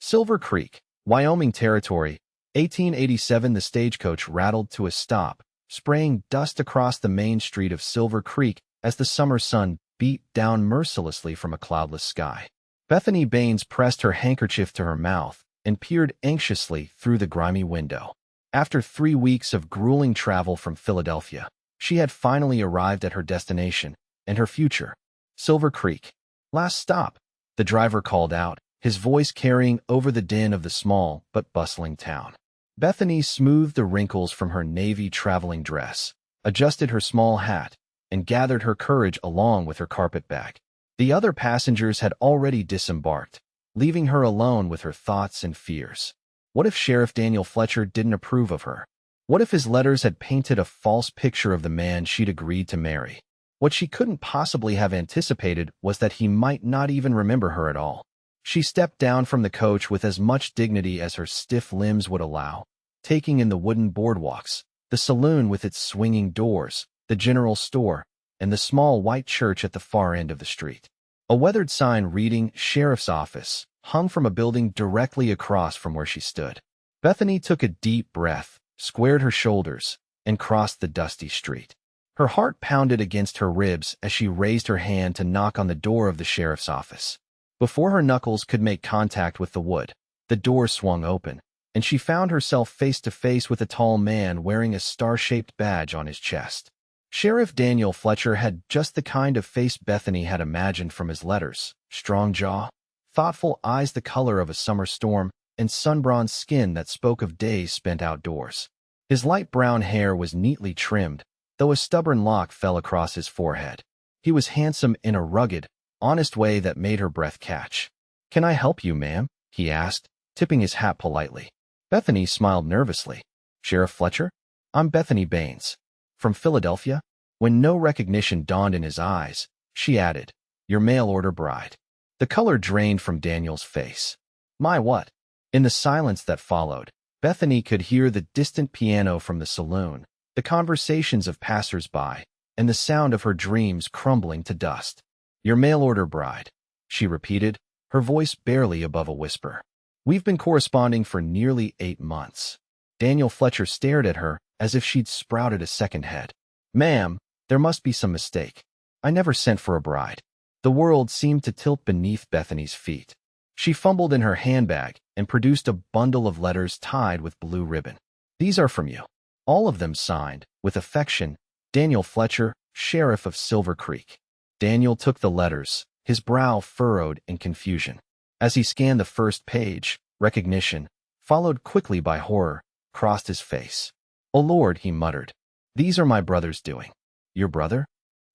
Silver Creek, Wyoming Territory, 1887. The stagecoach rattled to a stop, spraying dust across the main street of Silver Creek as the summer sun beat down mercilessly from a cloudless sky. Bethany Baines pressed her handkerchief to her mouth and peered anxiously through the grimy window. After 3 weeks of grueling travel from Philadelphia, she had finally arrived at her destination and her future, Silver Creek. "Last stop," the driver called out, his voice carrying over the din of the small but bustling town. Bethany smoothed the wrinkles from her navy traveling dress, adjusted her small hat, and gathered her courage along with her carpet bag. The other passengers had already disembarked, leaving her alone with her thoughts and fears. What if Sheriff Daniel Fletcher didn't approve of her? What if his letters had painted a false picture of the man she'd agreed to marry? What she couldn't possibly have anticipated was that he might not even remember her at all. She stepped down from the coach with as much dignity as her stiff limbs would allow, taking in the wooden boardwalks, the saloon with its swinging doors, the general store, and the small white church at the far end of the street. A weathered sign reading "Sheriff's Office" hung from a building directly across from where she stood. Bethany took a deep breath, squared her shoulders, and crossed the dusty street. Her heart pounded against her ribs as she raised her hand to knock on the door of the sheriff's office. Before her knuckles could make contact with the wood, the door swung open, and she found herself face to face with a tall man wearing a star-shaped badge on his chest. Sheriff Daniel Fletcher had just the kind of face Bethany had imagined from his letters: strong jaw, thoughtful eyes the color of a summer storm, and sun-bronzed skin that spoke of days spent outdoors. His light brown hair was neatly trimmed, though a stubborn lock fell across his forehead. He was handsome in a rugged, honest way that made her breath catch. "Can I help you, ma'am?" he asked, tipping his hat politely. Bethany smiled nervously. "Sheriff Fletcher? I'm Bethany Baines. From Philadelphia?" When no recognition dawned in his eyes, she added, "Your mail-order bride." The color drained from Daniel's face. "My what?" In the silence that followed, Bethany could hear the distant piano from the saloon, the conversations of passers-by, and the sound of her dreams crumbling to dust. "Your mail-order bride," she repeated, her voice barely above a whisper. "We've been corresponding for nearly 8 months. Daniel Fletcher stared at her as if she'd sprouted a second head. "Ma'am, there must be some mistake. I never sent for a bride." The world seemed to tilt beneath Bethany's feet. She fumbled in her handbag and produced a bundle of letters tied with blue ribbon. "These are from you." All of them signed, with affection, "Daniel Fletcher, Sheriff of Silver Creek." Daniel took the letters, his brow furrowed in confusion. As he scanned the first page, recognition, followed quickly by horror, crossed his face. "Oh Lord," he muttered. "These are my brother's doing." "Your brother?"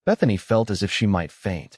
Bethany felt as if she might faint.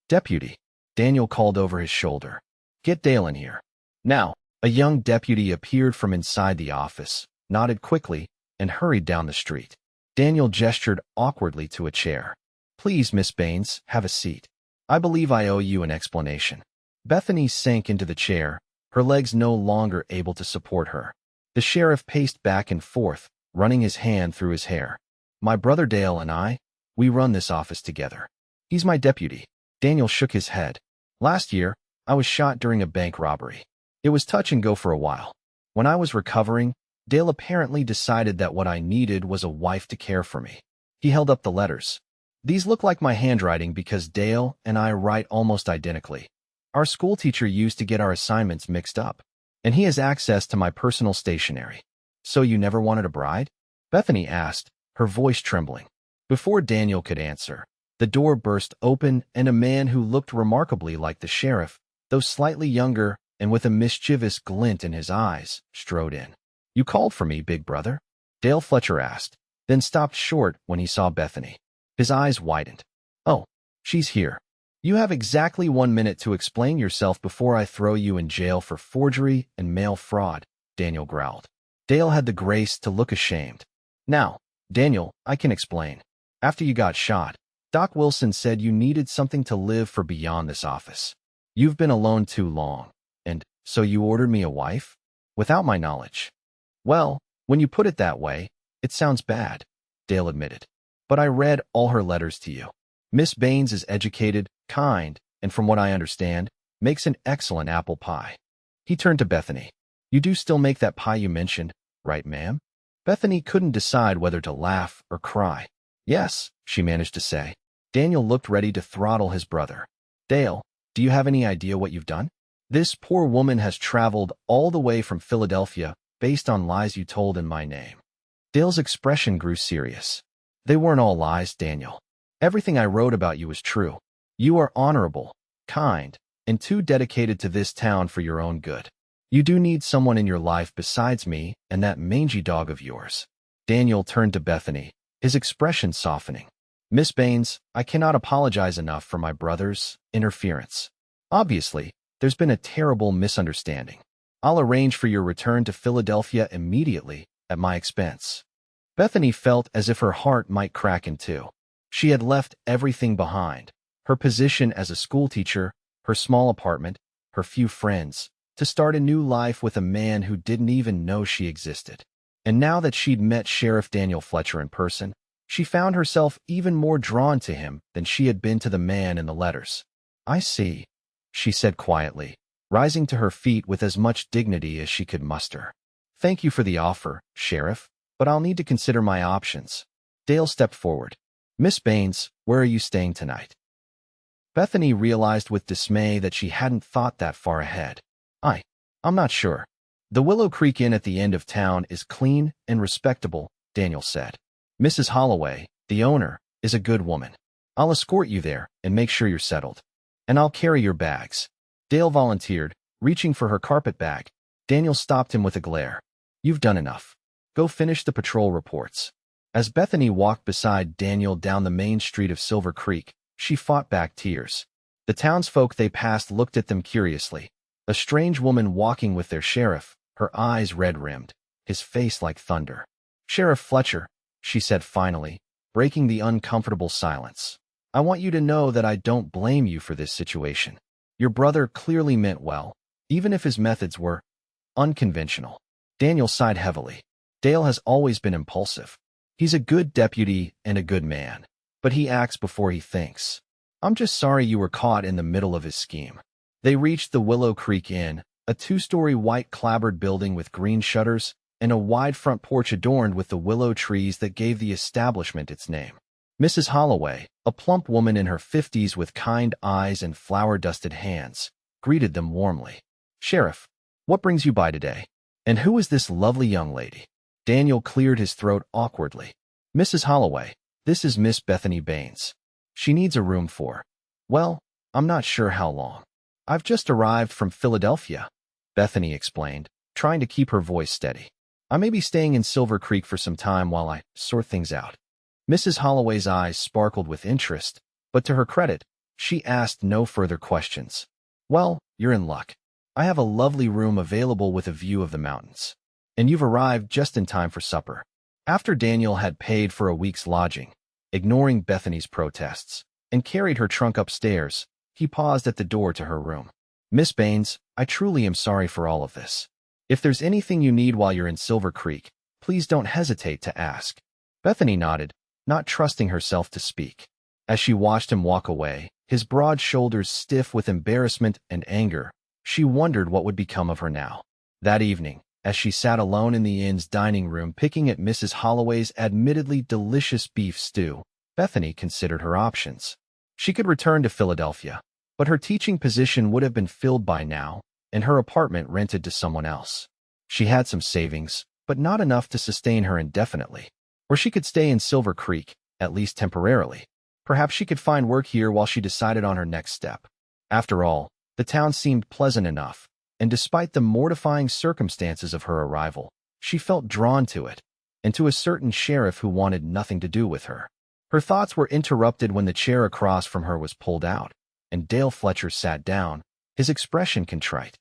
"Deputy," Daniel called over his shoulder. "Get Dale in here." Now, a young deputy appeared from inside the office, nodded quickly, and hurried down the street. Daniel gestured awkwardly to a chair. "Please, Miss Baines, have a seat. I believe I owe you an explanation." Bethany sank into the chair, her legs no longer able to support her. The sheriff paced back and forth, running his hand through his hair. "My brother Dale and we run this office together. He's my deputy." Daniel shook his head. "Last year, I was shot during a bank robbery. It was touch and go for a while. When I was recovering, Dale apparently decided that what I needed was a wife to care for me." He held up the letters. "These look like my handwriting because Dale and I write almost identically. Our schoolteacher used to get our assignments mixed up, and he has access to my personal stationery." "So you never wanted a bride?" Bethany asked, her voice trembling. Before Daniel could answer, the door burst open and a man who looked remarkably like the sheriff, though slightly younger and with a mischievous glint in his eyes, strode in. "You called for me, big brother?" Dale Fletcher asked, then stopped short when he saw Bethany. His eyes widened. "Oh, she's here. You have exactly 1 minute to explain yourself before I throw you in jail for forgery and mail fraud," Daniel growled. Dale had the grace to look ashamed. "Now, Daniel, I can explain. After you got shot, Doc Wilson said you needed something to live for beyond this office. You've been alone too long, and so you ordered me a wife? Without my knowledge." "Well, when you put it that way, it sounds bad," Dale admitted. "But I read all her letters to you. Miss Baines is educated, kind, and from what I understand, makes an excellent apple pie. He turned to Bethany. You do still make that pie you mentioned, right, ma'am? Bethany couldn't decide whether to laugh or cry. Yes, she managed to say. Daniel looked ready to throttle his brother. Dale, do you have any idea what you've done? This poor woman has traveled all the way from Philadelphia based on lies you told in my name. Dale's expression grew serious. They weren't all lies, Daniel. Everything I wrote about you is true. You are honorable, kind, and too dedicated to this town for your own good. You do need someone in your life besides me and that mangy dog of yours. Daniel turned to Bethany, his expression softening. Miss Baines, I cannot apologize enough for my brother's interference. Obviously, there's been a terrible misunderstanding. I'll arrange for your return to Philadelphia immediately at my expense. Bethany felt as if her heart might crack in two. She had left everything behind, her position as a schoolteacher, her small apartment, her few friends, to start a new life with a man who didn't even know she existed. And now that she'd met Sheriff Daniel Fletcher in person, she found herself even more drawn to him than she had been to the man in the letters. I see, she said quietly, rising to her feet with as much dignity as she could muster. Thank you for the offer, Sheriff, but I'll need to consider my options. Dale stepped forward. Miss Baines, where are you staying tonight? Bethany realized with dismay that she hadn't thought that far ahead. I'm not sure. The Willow Creek Inn at the end of town is clean and respectable, Daniel said. Mrs. Holloway, the owner, is a good woman. I'll escort you there and make sure you're settled. And I'll carry your bags. Dale volunteered, reaching for her carpet bag. Daniel stopped him with a glare. You've done enough. Go finish the patrol reports. As Bethany walked beside Daniel down the main street of Silver Creek, she fought back tears. The townsfolk they passed looked at them curiously. A strange woman walking with their sheriff, her eyes red-rimmed, his face like thunder. Sheriff Fletcher, she said finally, breaking the uncomfortable silence. I want you to know that I don't blame you for this situation. Your brother clearly meant well, even if his methods were unconventional. Daniel sighed heavily. Dale has always been impulsive. He's a good deputy and a good man, but he acts before he thinks. I'm just sorry you were caught in the middle of his scheme. They reached the Willow Creek Inn, a two-story white clapboard building with green shutters and a wide front porch adorned with the willow trees that gave the establishment its name. Mrs. Holloway, a plump woman in her 50s with kind eyes and flour-dusted hands, greeted them warmly. Sheriff, what brings you by today? And who is this lovely young lady? Daniel cleared his throat awkwardly. Mrs. Holloway, this is Miss Bethany Baines. She needs a room for, well, I'm not sure how long. I've just arrived from Philadelphia, Bethany explained, trying to keep her voice steady. I may be staying in Silver Creek for some time while I sort things out. Mrs. Holloway's eyes sparkled with interest, but to her credit, she asked no further questions. Well, you're in luck. I have a lovely room available with a view of the mountains. And you've arrived just in time for supper. After Daniel had paid for a week's lodging, ignoring Bethany's protests, and carried her trunk upstairs, he paused at the door to her room. Miss Baines, I truly am sorry for all of this. If there's anything you need while you're in Silver Creek, please don't hesitate to ask. Bethany nodded, not trusting herself to speak. As she watched him walk away, his broad shoulders stiff with embarrassment and anger, she wondered what would become of her now. That evening, as she sat alone in the inn's dining room picking at Mrs. Holloway's admittedly delicious beef stew, Bethany considered her options. She could return to Philadelphia, but her teaching position would have been filled by now, and her apartment rented to someone else. She had some savings, but not enough to sustain her indefinitely. Or she could stay in Silver Creek, at least temporarily. Perhaps she could find work here while she decided on her next step. After all, the town seemed pleasant enough, and despite the mortifying circumstances of her arrival, she felt drawn to it, and to a certain sheriff who wanted nothing to do with her. Her thoughts were interrupted when the chair across from her was pulled out, and Dale Fletcher sat down, his expression contrite.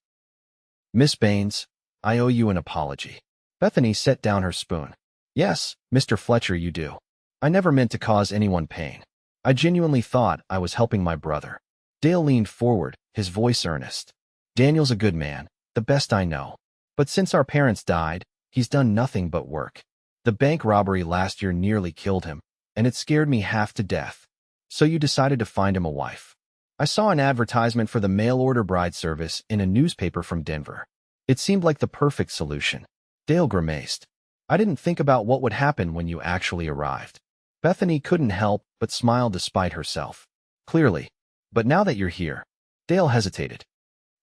Miss Baines, I owe you an apology. Bethany set down her spoon. Yes, Mr. Fletcher, you do. I never meant to cause anyone pain. I genuinely thought I was helping my brother. Dale leaned forward, his voice earnest. Daniel's a good man, the best I know. But since our parents died, he's done nothing but work. The bank robbery last year nearly killed him, and it scared me half to death. So you decided to find him a wife. I saw an advertisement for the mail-order bride service in a newspaper from Denver. It seemed like the perfect solution. Dale grimaced. I didn't think about what would happen when you actually arrived. Bethany couldn't help but smile despite herself. Clearly. But now that you're here. Dale hesitated.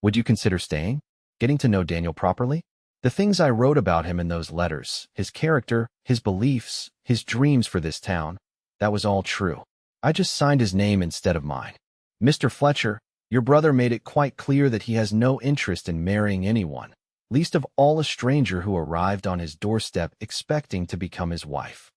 Would you consider staying? Getting to know Daniel properly? The things I wrote about him in those letters, his character, his beliefs, his dreams for this town, that was all true. I just signed his name instead of mine. Mr. Fletcher, your brother made it quite clear that he has no interest in marrying anyone, least of all a stranger who arrived on his doorstep expecting to become his wife.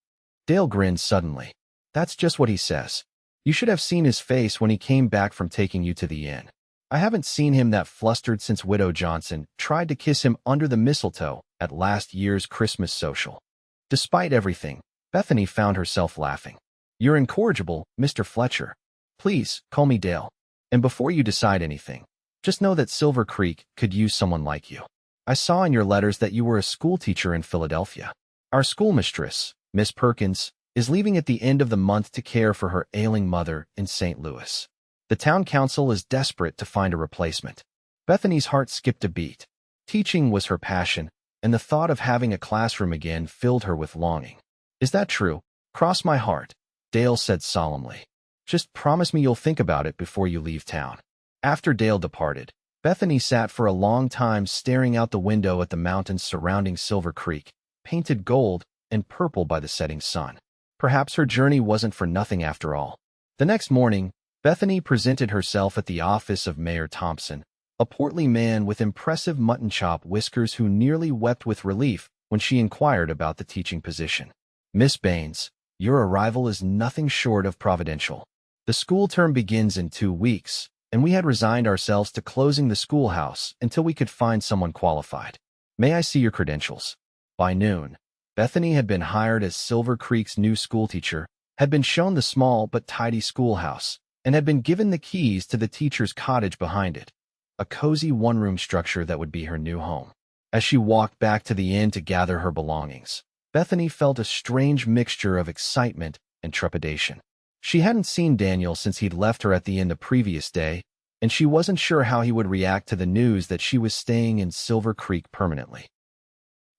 Dale grinned suddenly. That's just what he says. You should have seen his face when he came back from taking you to the inn. I haven't seen him that flustered since Widow Johnson tried to kiss him under the mistletoe at last year's Christmas social. Despite everything, Bethany found herself laughing. You're incorrigible, Mr. Fletcher. Please, call me Dale. And before you decide anything, just know that Silver Creek could use someone like you. I saw in your letters that you were a schoolteacher in Philadelphia. Our schoolmistress, Miss Perkins, is leaving at the end of the month to care for her ailing mother in St. Louis. The town council is desperate to find a replacement. Bethany's heart skipped a beat. Teaching was her passion, and the thought of having a classroom again filled her with longing. Is that true? Cross my heart, Dale said solemnly. Just promise me you'll think about it before you leave town. After Dale departed, Bethany sat for a long time staring out the window at the mountains surrounding Silver Creek, painted gold and purple by the setting sun. Perhaps her journey wasn't for nothing after all. The next morning, Bethany presented herself at the office of Mayor Thompson, a portly man with impressive mutton chop whiskers who nearly wept with relief when she inquired about the teaching position. Miss Baines, your arrival is nothing short of providential. The school term begins in 2 weeks, and we had resigned ourselves to closing the schoolhouse until we could find someone qualified. May I see your credentials? By noon, Bethany had been hired as Silver Creek's new schoolteacher, had been shown the small but tidy schoolhouse, and had been given the keys to the teacher's cottage behind it, a cozy one-room structure that would be her new home. As she walked back to the inn to gather her belongings, Bethany felt a strange mixture of excitement and trepidation. She hadn't seen Daniel since he'd left her at the inn the previous day, and she wasn't sure how he would react to the news that she was staying in Silver Creek permanently.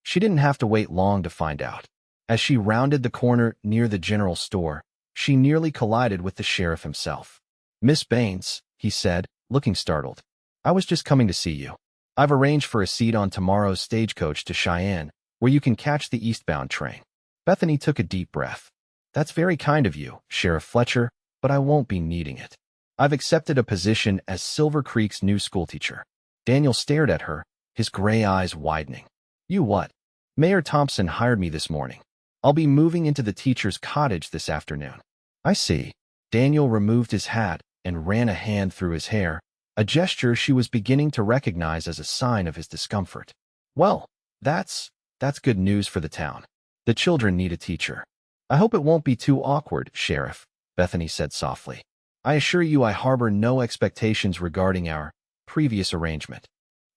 She didn't have to wait long to find out. As she rounded the corner near the general store, she nearly collided with the sheriff himself. Miss Baines, he said, looking startled. I was just coming to see you. I've arranged for a seat on tomorrow's stagecoach to Cheyenne, where you can catch the eastbound train. Bethany took a deep breath. That's very kind of you, Sheriff Fletcher, but I won't be needing it. I've accepted a position as Silver Creek's new schoolteacher. Daniel stared at her, his gray eyes widening. You what? Mayor Thompson hired me this morning. I'll be moving into the teacher's cottage this afternoon. I see. Daniel removed his hat and ran a hand through his hair, a gesture she was beginning to recognize as a sign of his discomfort. Well, that's good news for the town. The children need a teacher. I hope it won't be too awkward, Sheriff, Bethany said softly. I assure you I harbor no expectations regarding our previous arrangement.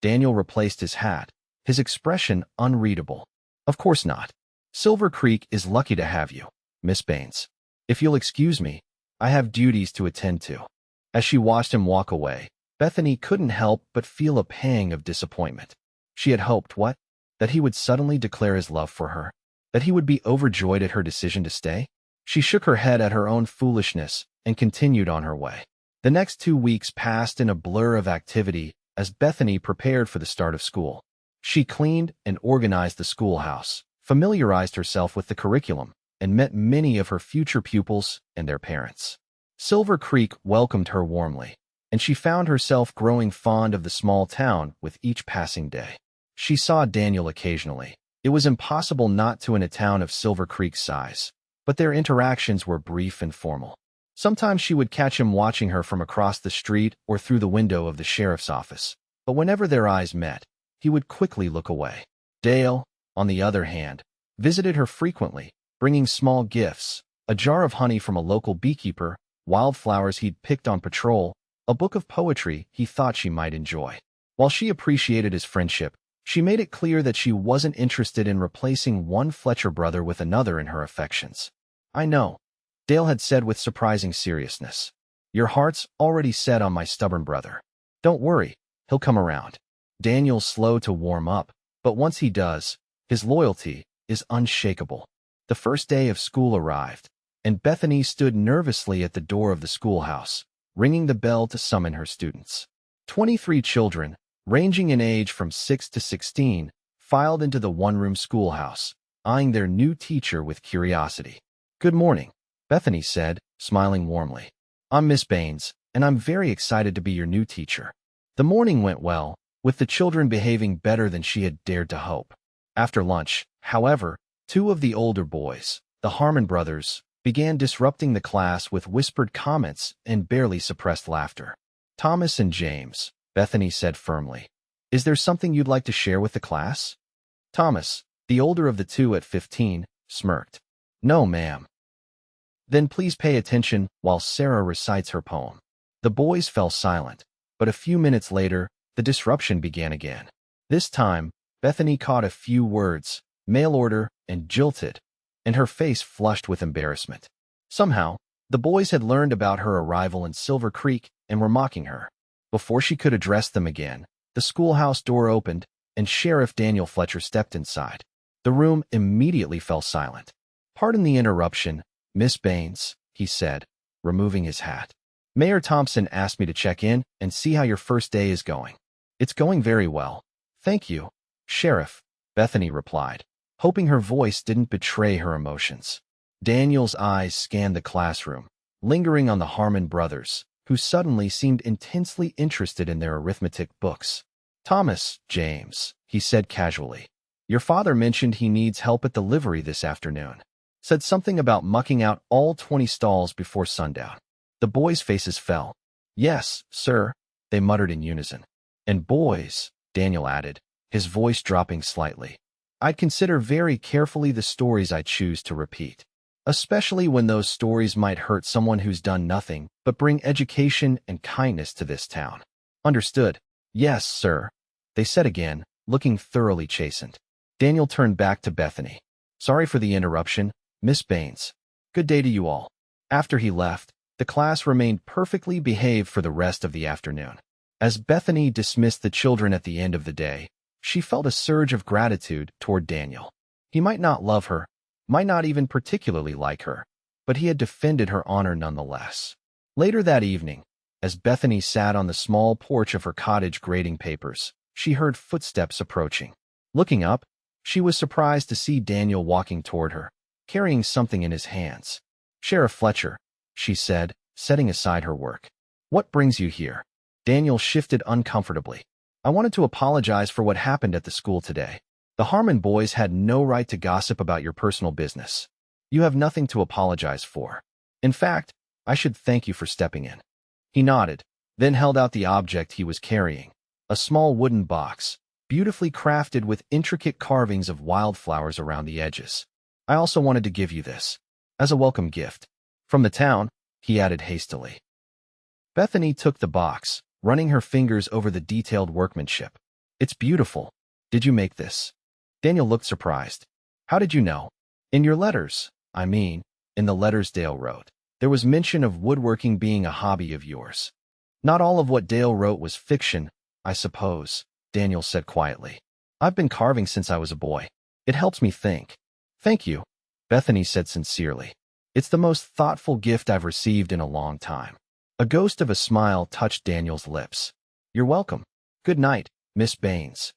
Daniel replaced his hat, his expression unreadable. Of course not. Silver Creek is lucky to have you, Miss Baines. If you'll excuse me, I have duties to attend to. As she watched him walk away, Bethany couldn't help but feel a pang of disappointment. She had hoped, what? That he would suddenly declare his love for her? That he would be overjoyed at her decision to stay? She shook her head at her own foolishness and continued on her way. The next 2 weeks passed in a blur of activity as Bethany prepared for the start of school. She cleaned and organized the schoolhouse, familiarized herself with the curriculum, and met many of her future pupils and their parents. Silver Creek welcomed her warmly, and she found herself growing fond of the small town with each passing day. She saw Daniel occasionally. It was impossible not to in a town of Silver Creek's size, but their interactions were brief and formal. Sometimes she would catch him watching her from across the street or through the window of the sheriff's office, but whenever their eyes met, he would quickly look away. Dale, on the other hand, visited her frequently, bringing small gifts, a jar of honey from a local beekeeper, wildflowers he'd picked on patrol, a book of poetry he thought she might enjoy. While she appreciated his friendship, she made it clear that she wasn't interested in replacing one Fletcher brother with another in her affections. I know, Dale had said with surprising seriousness. Your heart's already set on my stubborn brother. Don't worry, he'll come around. Daniel's slow to warm up, but once he does, his loyalty is unshakable. The first day of school arrived, and Bethany stood nervously at the door of the schoolhouse, ringing the bell to summon her students. 23 children, ranging in age from 6 to 16, filed into the one-room schoolhouse, eyeing their new teacher with curiosity. "Good morning," Bethany said, smiling warmly. "I'm Miss Baines, and I'm very excited to be your new teacher." The morning went well, with the children behaving better than she had dared to hope. After lunch, however, two of the older boys, the Harmon brothers, began disrupting the class with whispered comments and barely suppressed laughter. "Thomas and James," Bethany said firmly, "is there something you'd like to share with the class?" Thomas, the older of the two at 15, smirked. "No, ma'am." "Then please pay attention while Sarah recites her poem." The boys fell silent, but a few minutes later, the disruption began again. This time, Bethany caught a few words, "mail order" and "jilted," and her face flushed with embarrassment. Somehow, the boys had learned about her arrival in Silver Creek and were mocking her. Before she could address them again, the schoolhouse door opened, and Sheriff Daniel Fletcher stepped inside. The room immediately fell silent. "Pardon the interruption, Miss Baines," he said, removing his hat. "Mayor Thompson asked me to check in and see how your first day is going." "It's going very well. Thank you, Sheriff," Bethany replied, hoping her voice didn't betray her emotions. Daniel's eyes scanned the classroom, lingering on the Harmon brothers, who suddenly seemed intensely interested in their arithmetic books. "Thomas, James," he said casually, "your father mentioned he needs help at the livery this afternoon. Said something about mucking out all 20 stalls before sundown." The boys' faces fell. "Yes, sir," they muttered in unison. "And boys," Daniel added, his voice dropping slightly, "I'd consider very carefully the stories I choose to repeat, especially when those stories might hurt someone who's done nothing but bring education and kindness to this town." "Understood." "Yes, sir," they said again, looking thoroughly chastened. Daniel turned back to Bethany. "Sorry for the interruption, Miss Baines. Good day to you all." After he left, the class remained perfectly behaved for the rest of the afternoon. As Bethany dismissed the children at the end of the day, she felt a surge of gratitude toward Daniel. He might not love her, might not even particularly like her, but he had defended her honor nonetheless. Later that evening, as Bethany sat on the small porch of her cottage grading papers, she heard footsteps approaching. Looking up, she was surprised to see Daniel walking toward her, carrying something in his hands. "Sheriff Fletcher," she said, setting aside her work. "What brings you here?" Daniel shifted uncomfortably. "I wanted to apologize for what happened at the school today. The Harmon boys had no right to gossip about your personal business. You have nothing to apologize for. In fact, I should thank you for stepping in." He nodded, then held out the object he was carrying, a small wooden box, beautifully crafted with intricate carvings of wildflowers around the edges. "I also wanted to give you this, as a welcome gift. From the town," he added hastily. Bethany took the box, running her fingers over the detailed workmanship. "It's beautiful. Did you make this?" Daniel looked surprised. "How did you know?" "In your letters, in the letters Dale wrote. There was mention of woodworking being a hobby of yours." "Not all of what Dale wrote was fiction, I suppose," Daniel said quietly. "I've been carving since I was a boy. It helps me think." "Thank you," Bethany said sincerely. "It's the most thoughtful gift I've received in a long time." A ghost of a smile touched Daniel's lips. "You're welcome. Good night, Miss Baines."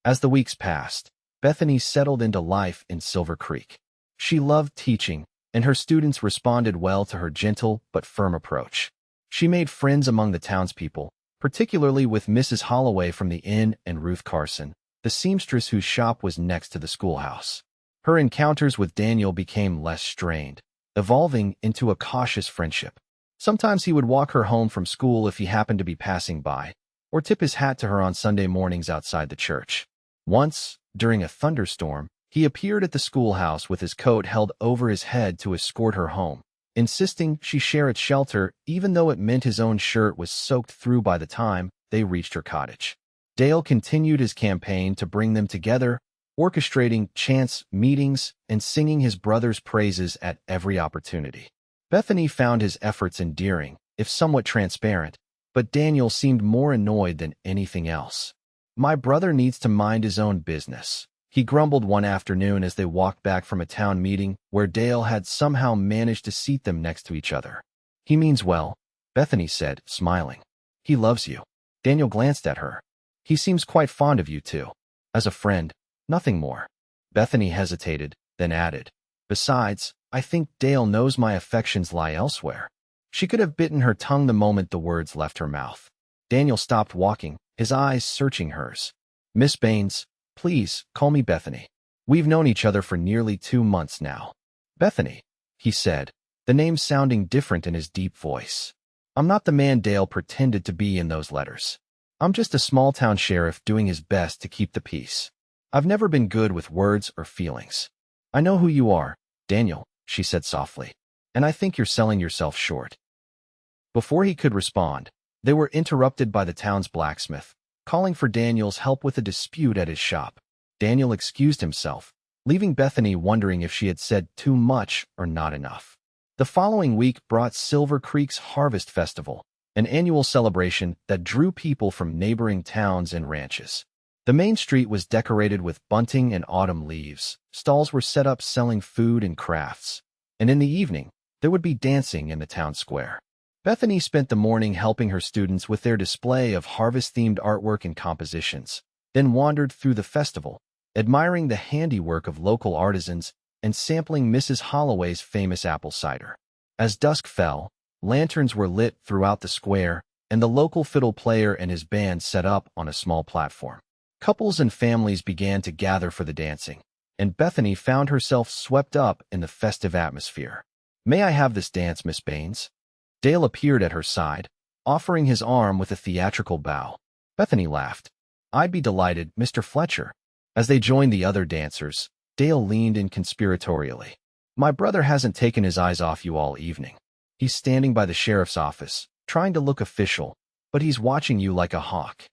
As the weeks passed, Bethany settled into life in Silver Creek. She loved teaching, and her students responded well to her gentle but firm approach. She made friends among the townspeople, particularly with Mrs. Holloway from the inn and Ruth Carson, the seamstress whose shop was next to the schoolhouse. Her encounters with Daniel became less strained, evolving into a cautious friendship. Sometimes he would walk her home from school if he happened to be passing by, or tip his hat to her on Sunday mornings outside the church. Once, during a thunderstorm, he appeared at the schoolhouse with his coat held over his head to escort her home, insisting she share its shelter even though it meant his own shirt was soaked through by the time they reached her cottage. Dale continued his campaign to bring them together, orchestrating chance meetings and singing his brother's praises at every opportunity. Bethany found his efforts endearing, if somewhat transparent, but Daniel seemed more annoyed than anything else. My brother needs to mind his own business, he grumbled one afternoon as they walked back from a town meeting where Dale had somehow managed to seat them next to each other. He means well, Bethany said, smiling. He loves you. Daniel glanced at her. He seems quite fond of you too. As a friend, nothing more. Bethany hesitated, then added, besides, I think Dale knows my affections lie elsewhere. She could have bitten her tongue the moment the words left her mouth. Daniel stopped walking, his eyes searching hers. Miss Baines, please, call me Bethany. We've known each other for nearly 2 months now. Bethany, he said, the name sounding different in his deep voice. I'm not the man Dale pretended to be in those letters. I'm just a small-town sheriff doing his best to keep the peace. I've never been good with words or feelings. I know who you are, Daniel, she said softly, and I think you're selling yourself short. Before he could respond, they were interrupted by the town's blacksmith, calling for Daniel's help with a dispute at his shop. Daniel excused himself, leaving Bethany wondering if she had said too much or not enough. The following week brought Silver Creek's Harvest Festival, an annual celebration that drew people from neighboring towns and ranches. The main street was decorated with bunting and autumn leaves. Stalls were set up selling food and crafts. And in the evening, there would be dancing in the town square. Bethany spent the morning helping her students with their display of harvest-themed artwork and compositions, then wandered through the festival, admiring the handiwork of local artisans and sampling Mrs. Holloway's famous apple cider. As dusk fell, lanterns were lit throughout the square, and the local fiddle player and his band set up on a small platform. Couples and families began to gather for the dancing, and Bethany found herself swept up in the festive atmosphere. May I have this dance, Miss Baines? Dale appeared at her side, offering his arm with a theatrical bow. Bethany laughed. I'd be delighted, Mr. Fletcher. As they joined the other dancers, Dale leaned in conspiratorially. My brother hasn't taken his eyes off you all evening. He's standing by the sheriff's office, trying to look official, but he's watching you like a hawk.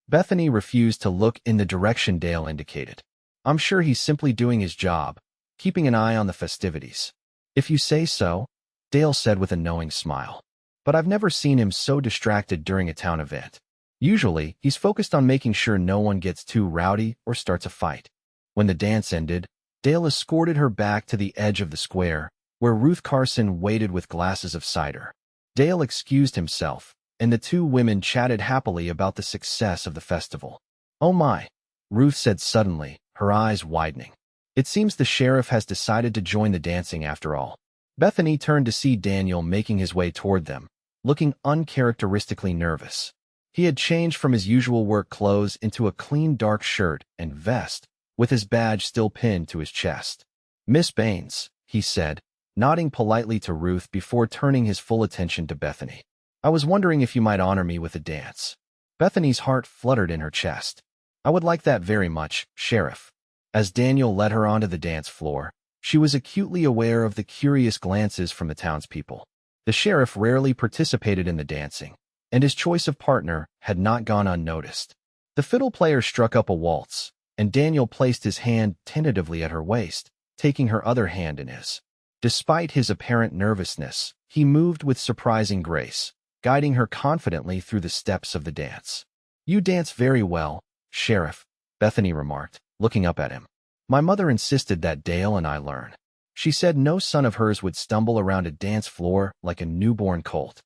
Bethany refused to look in the direction Dale indicated. I'm sure he's simply doing his job, keeping an eye on the festivities. If you say so, Dale said with a knowing smile. But I've never seen him so distracted during a town event. Usually, he's focused on making sure no one gets too rowdy or starts a fight. When the dance ended, Dale escorted her back to the edge of the square, where Ruth Carson waited with glasses of cider. Dale excused himself, and the two women chatted happily about the success of the festival. Oh my, Ruth said suddenly, her eyes widening. It seems the sheriff has decided to join the dancing after all. Bethany turned to see Daniel making his way toward them, looking uncharacteristically nervous. He had changed from his usual work clothes into a clean dark shirt and vest, with his badge still pinned to his chest. Miss Baines, he said, nodding politely to Ruth before turning his full attention to Bethany. I was wondering if you might honor me with a dance. Bethany's heart fluttered in her chest. I would like that very much, Sheriff. As Daniel led her onto the dance floor, she was acutely aware of the curious glances from the townspeople. The sheriff rarely participated in the dancing, and his choice of partner had not gone unnoticed. The fiddle player struck up a waltz, and Daniel placed his hand tentatively at her waist, taking her other hand in his. Despite his apparent nervousness, he moved with surprising grace, guiding her confidently through the steps of the dance. You dance very well, Sheriff, Bethany remarked, looking up at him. My mother insisted that Dale and I learn. She said no son of hers would stumble around a dance floor like a newborn colt.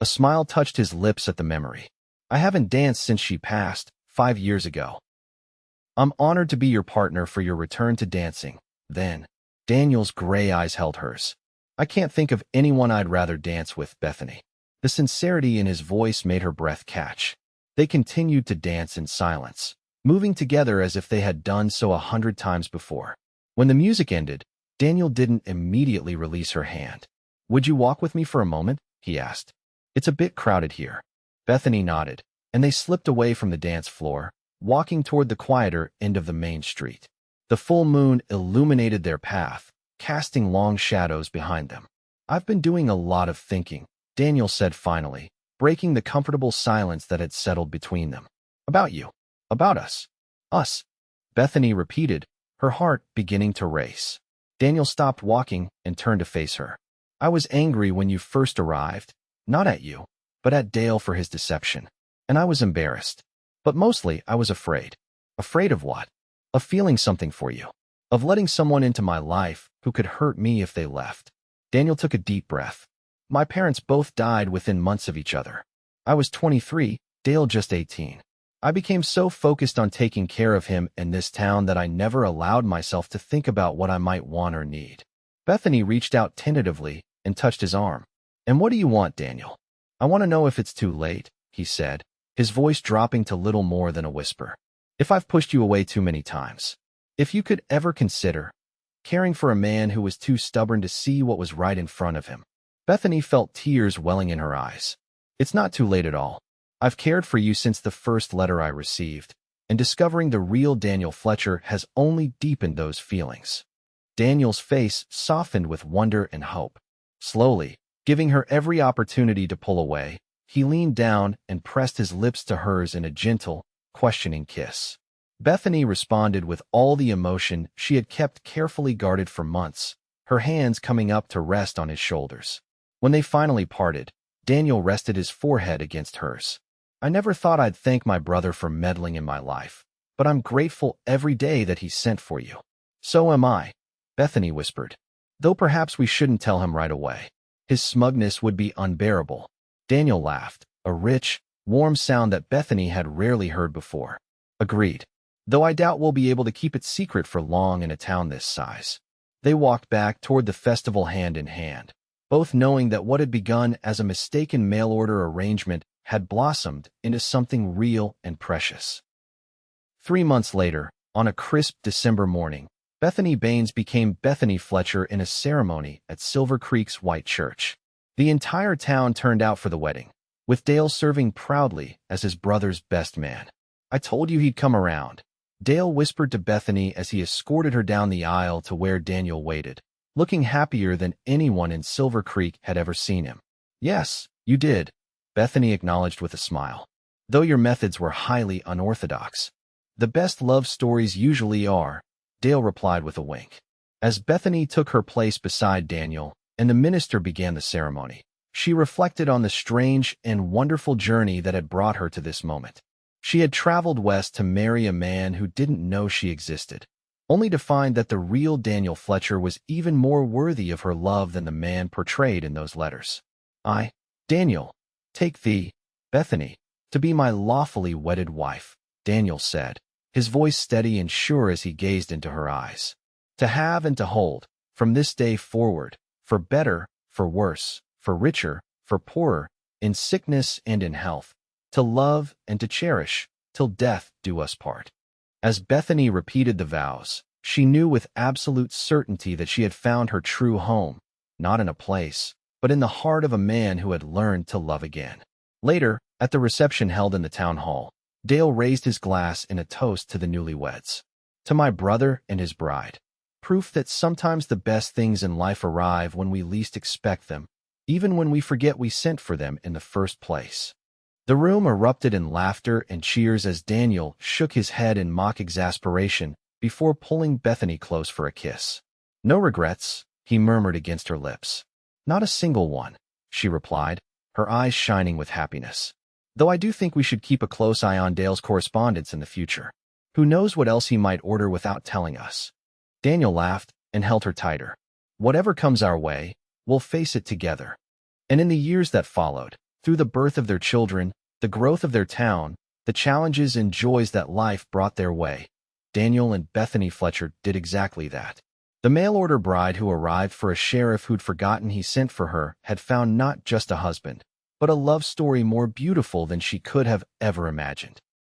A smile touched his lips at the memory. I haven't danced since she passed, 5 years ago. I'm honored to be your partner for your return to dancing. Then, Daniel's gray eyes held hers. I can't think of anyone I'd rather dance with, Bethany. The sincerity in his voice made her breath catch. They continued to dance in silence, moving together as if they had done so 100 times before. When the music ended, Daniel didn't immediately release her hand. Would you walk with me for a moment? He asked. It's a bit crowded here. Bethany nodded, and they slipped away from the dance floor, walking toward the quieter end of the main street. The full moon illuminated their path, casting long shadows behind them. I've been doing a lot of thinking, Daniel said finally, breaking the comfortable silence that had settled between them. About you. About us. Us. Bethany repeated, her heart beginning to race. Daniel stopped walking and turned to face her. I was angry when you first arrived, not at you, but at Dale for his deception. And I was embarrassed. But mostly, I was afraid. Afraid of what? Of feeling something for you. Of letting someone into my life who could hurt me if they left. Daniel took a deep breath. My parents both died within months of each other. I was 23, Dale just 18. I became so focused on taking care of him in this town that I never allowed myself to think about what I might want or need. Bethany reached out tentatively and touched his arm. And what do you want, Daniel? I want to know if it's too late, he said, his voice dropping to little more than a whisper. If I've pushed you away too many times. If you could ever consider caring for a man who was too stubborn to see what was right in front of him. Bethany felt tears welling in her eyes. It's not too late at all. I've cared for you since the first letter I received, and discovering the real Daniel Fletcher has only deepened those feelings. Daniel's face softened with wonder and hope. Slowly, giving her every opportunity to pull away, he leaned down and pressed his lips to hers in a gentle, questioning kiss. Bethany responded with all the emotion she had kept carefully guarded for months, her hands coming up to rest on his shoulders. When they finally parted, Daniel rested his forehead against hers. I never thought I'd thank my brother for meddling in my life, but I'm grateful every day that he sent for you. So am I, Bethany whispered. Though perhaps we shouldn't tell him right away. His smugness would be unbearable. Daniel laughed, a rich, warm sound that Bethany had rarely heard before. Agreed. Though I doubt we'll be able to keep it secret for long in a town this size. They walked back toward the festival hand in hand, both knowing that what had begun as a mistaken mail-order arrangement had blossomed into something real and precious. 3 months later, on a crisp December morning, Bethany Baines became Bethany Fletcher in a ceremony at Silver Creek's White Church. The entire town turned out for the wedding, with Dale serving proudly as his brother's best man. I told you he'd come around, Dale whispered to Bethany as he escorted her down the aisle to where Daniel waited, looking happier than anyone in Silver Creek had ever seen him. Yes, you did, Bethany acknowledged with a smile. Though your methods were highly unorthodox. The best love stories usually are, Dale replied with a wink. As Bethany took her place beside Daniel and the minister began the ceremony, she reflected on the strange and wonderful journey that had brought her to this moment. She had traveled west to marry a man who didn't know she existed, only to find that the real Daniel Fletcher was even more worthy of her love than the man portrayed in those letters. I, Daniel, take thee, Bethany, to be my lawfully wedded wife, Daniel said, his voice steady and sure as he gazed into her eyes. To have and to hold, from this day forward, for better, for worse, for richer, for poorer, in sickness and in health, to love and to cherish, till death do us part. As Bethany repeated the vows, she knew with absolute certainty that she had found her true home, not in a place, but in the heart of a man who had learned to love again. Later, at the reception held in the town hall, Dale raised his glass in a toast to the newlyweds. To my brother and his bride. Proof that sometimes the best things in life arrive when we least expect them, even when we forget we sent for them in the first place. The room erupted in laughter and cheers as Daniel shook his head in mock exasperation before pulling Bethany close for a kiss. No regrets, he murmured against her lips. Not a single one, she replied, her eyes shining with happiness. Though I do think we should keep a close eye on Dale's correspondence in the future. Who knows what else he might order without telling us? Daniel laughed and held her tighter. Whatever comes our way, we'll face it together. And in the years that followed, through the birth of their children, the growth of their town, the challenges and joys that life brought their way, Daniel and Bethany Fletcher did exactly that. The mail-order bride who arrived for a sheriff who'd forgotten he sent for her had found not just a husband, but a love story more beautiful than she could have ever imagined.